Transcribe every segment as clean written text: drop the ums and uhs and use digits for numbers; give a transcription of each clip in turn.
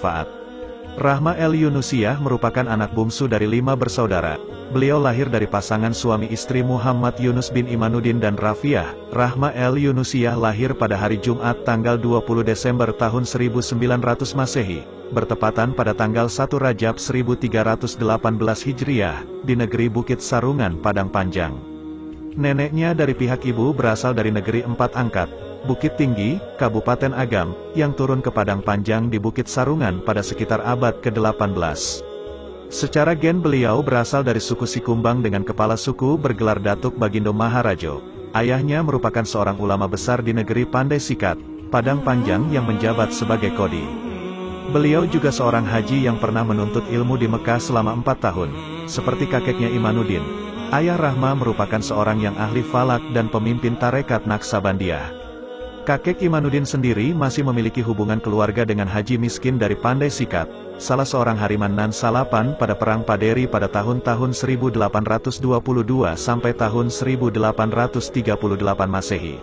bermanfaat. Rahma El Yunusiyah merupakan anak bungsu dari 5 bersaudara. Beliau lahir dari pasangan suami istri Muhammad Yunus bin Imanuddin dan Rafiah. Rahma El Yunusiyah lahir pada hari Jumat tanggal 20 Desember tahun 1900 Masehi, bertepatan pada tanggal 1 Rajab 1318 Hijriah, di negeri Bukit Sarungan, Padang Panjang. Neneknya dari pihak ibu berasal dari negeri Empat Angkat, Bukit Tinggi, Kabupaten Agam, yang turun ke Padang Panjang di Bukit Sarungan pada sekitar abad ke-18. Secara gen beliau berasal dari suku Sikumbang dengan kepala suku bergelar Datuk Bagindo Maharajo. Ayahnya merupakan seorang ulama besar di negeri Pandai Sikat, Padang Panjang yang menjabat sebagai Qodhi. Beliau juga seorang haji yang pernah menuntut ilmu di Mekah selama 4 tahun, seperti kakeknya Imanuddin. Ayah Rahma merupakan seorang yang ahli falak dan pemimpin tarekat Naksabandiyah. Kakek Imanuddin sendiri masih memiliki hubungan keluarga dengan haji miskin dari Pandai Sikat, salah seorang hariman Nan Salapan pada Perang Paderi pada tahun-tahun 1822 sampai tahun 1838 Masehi.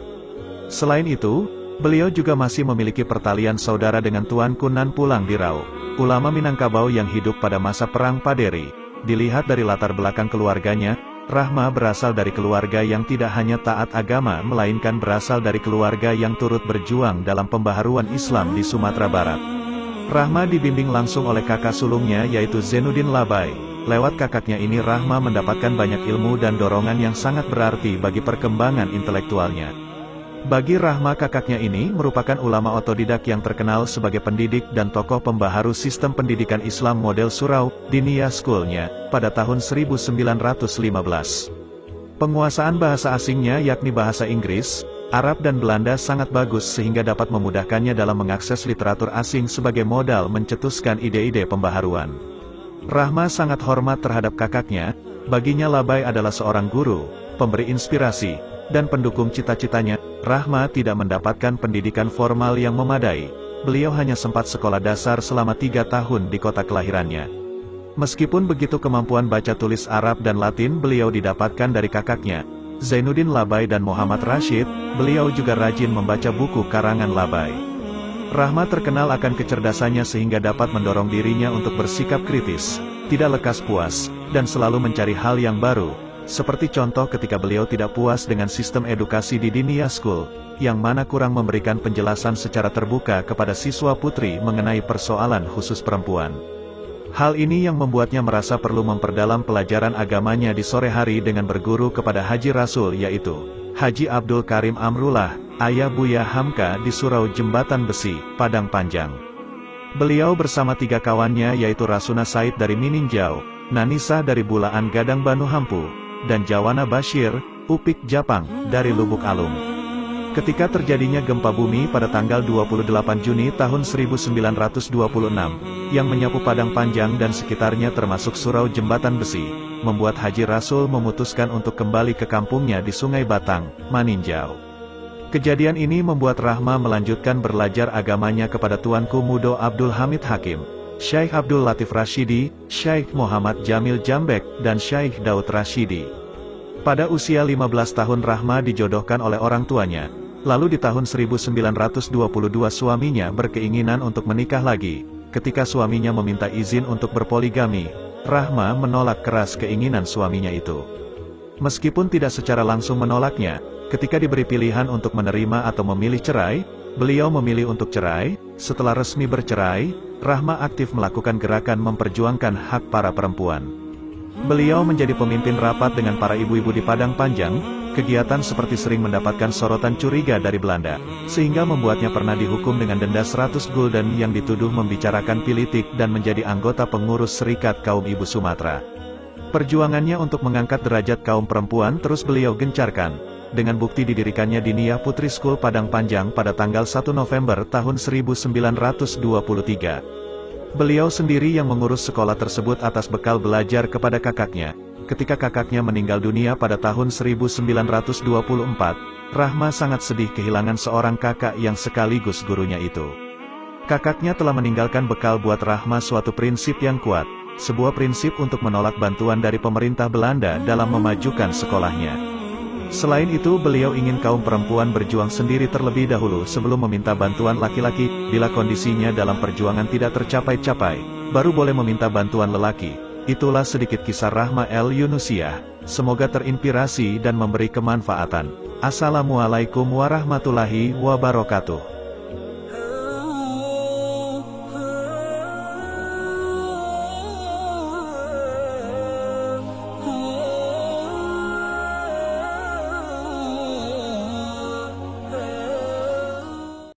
Selain itu, beliau juga masih memiliki pertalian saudara dengan Tuanku Nan Pulang Dirau, ulama Minangkabau yang hidup pada masa Perang Paderi. Dilihat dari latar belakang keluarganya, Rahma berasal dari keluarga yang tidak hanya taat agama melainkan berasal dari keluarga yang turut berjuang dalam pembaharuan Islam di Sumatera Barat. Rahma dibimbing langsung oleh kakak sulungnya yaitu Zainuddin Labai. Lewat kakaknya ini Rahma mendapatkan banyak ilmu dan dorongan yang sangat berarti bagi perkembangan intelektualnya. Bagi Rahma kakaknya ini merupakan ulama otodidak yang terkenal sebagai pendidik dan tokoh pembaharu sistem pendidikan Islam model Surau, Diniyah School-nya, pada tahun 1915. Penguasaan bahasa asingnya yakni bahasa Inggris, Arab dan Belanda sangat bagus sehingga dapat memudahkannya dalam mengakses literatur asing sebagai modal mencetuskan ide-ide pembaharuan. Rahma sangat hormat terhadap kakaknya, baginya Labai adalah seorang guru, pemberi inspirasi, dan pendukung cita-citanya. Rahma tidak mendapatkan pendidikan formal yang memadai. Beliau hanya sempat sekolah dasar selama 3 tahun di kota kelahirannya. Meskipun begitu kemampuan baca tulis Arab dan Latin beliau didapatkan dari kakaknya, Zainuddin Labai dan Muhammad Rashid. Beliau juga rajin membaca buku karangan Labai. Rahma terkenal akan kecerdasannya sehingga dapat mendorong dirinya untuk bersikap kritis, tidak lekas puas, dan selalu mencari hal yang baru. Seperti contoh ketika beliau tidak puas dengan sistem edukasi di Diniyah School, yang mana kurang memberikan penjelasan secara terbuka kepada siswa putri mengenai persoalan khusus perempuan. Hal ini yang membuatnya merasa perlu memperdalam pelajaran agamanya di sore hari dengan berguru kepada Haji Rasul yaitu Haji Abdul Karim Amrullah, ayah Buya Hamka di Surau Jembatan Besi, Padang Panjang. Beliau bersama 3 kawannya yaitu Rasuna Said dari Mininjau, Nanisah dari Bulaan Gadang Banu Hampu, dan Jawana Bashir, Upik Japang, dari Lubuk Alung. Ketika terjadinya gempa bumi pada tanggal 28 Juni tahun 1926, yang menyapu Padang Panjang dan sekitarnya termasuk Surau Jembatan Besi, membuat Haji Rasul memutuskan untuk kembali ke kampungnya di Sungai Batang, Maninjau. Kejadian ini membuat Rahma melanjutkan belajar agamanya kepada Tuanku Mudo Abdul Hamid Hakim, Syekh Abdul Latif Rashidi, Syekh Muhammad Jamil Jambek, dan Syekh Daud Rashidi. Pada usia 15 tahun Rahma dijodohkan oleh orang tuanya. Lalu di tahun 1922 suaminya berkeinginan untuk menikah lagi. Ketika suaminya meminta izin untuk berpoligami, Rahma menolak keras keinginan suaminya itu. Meskipun tidak secara langsung menolaknya, ketika diberi pilihan untuk menerima atau memilih cerai, beliau memilih untuk cerai. Setelah resmi bercerai, Rahma aktif melakukan gerakan memperjuangkan hak para perempuan. Beliau menjadi pemimpin rapat dengan para ibu-ibu di Padang Panjang. Kegiatan seperti sering mendapatkan sorotan curiga dari Belanda, sehingga membuatnya pernah dihukum dengan denda 100 gulden yang dituduh membicarakan politik dan menjadi anggota pengurus Serikat Kaum Ibu Sumatera. Perjuangannya untuk mengangkat derajat kaum perempuan terus beliau gencarkan, dengan bukti didirikannya Diniyah Putri School Padang Panjang pada tanggal 1 November tahun 1923. Beliau sendiri yang mengurus sekolah tersebut atas bekal belajar kepada kakaknya. Ketika kakaknya meninggal dunia pada tahun 1924, Rahma sangat sedih kehilangan seorang kakak yang sekaligus gurunya itu. Kakaknya telah meninggalkan bekal buat Rahma suatu prinsip yang kuat, sebuah prinsip untuk menolak bantuan dari pemerintah Belanda dalam memajukan sekolahnya. Selain itu beliau ingin kaum perempuan berjuang sendiri terlebih dahulu sebelum meminta bantuan laki-laki. Bila kondisinya dalam perjuangan tidak tercapai-capai, baru boleh meminta bantuan lelaki. Itulah sedikit kisah Rahma El Yunusiah. Semoga terinspirasi dan memberi kemanfaatan. Assalamualaikum warahmatullahi wabarakatuh.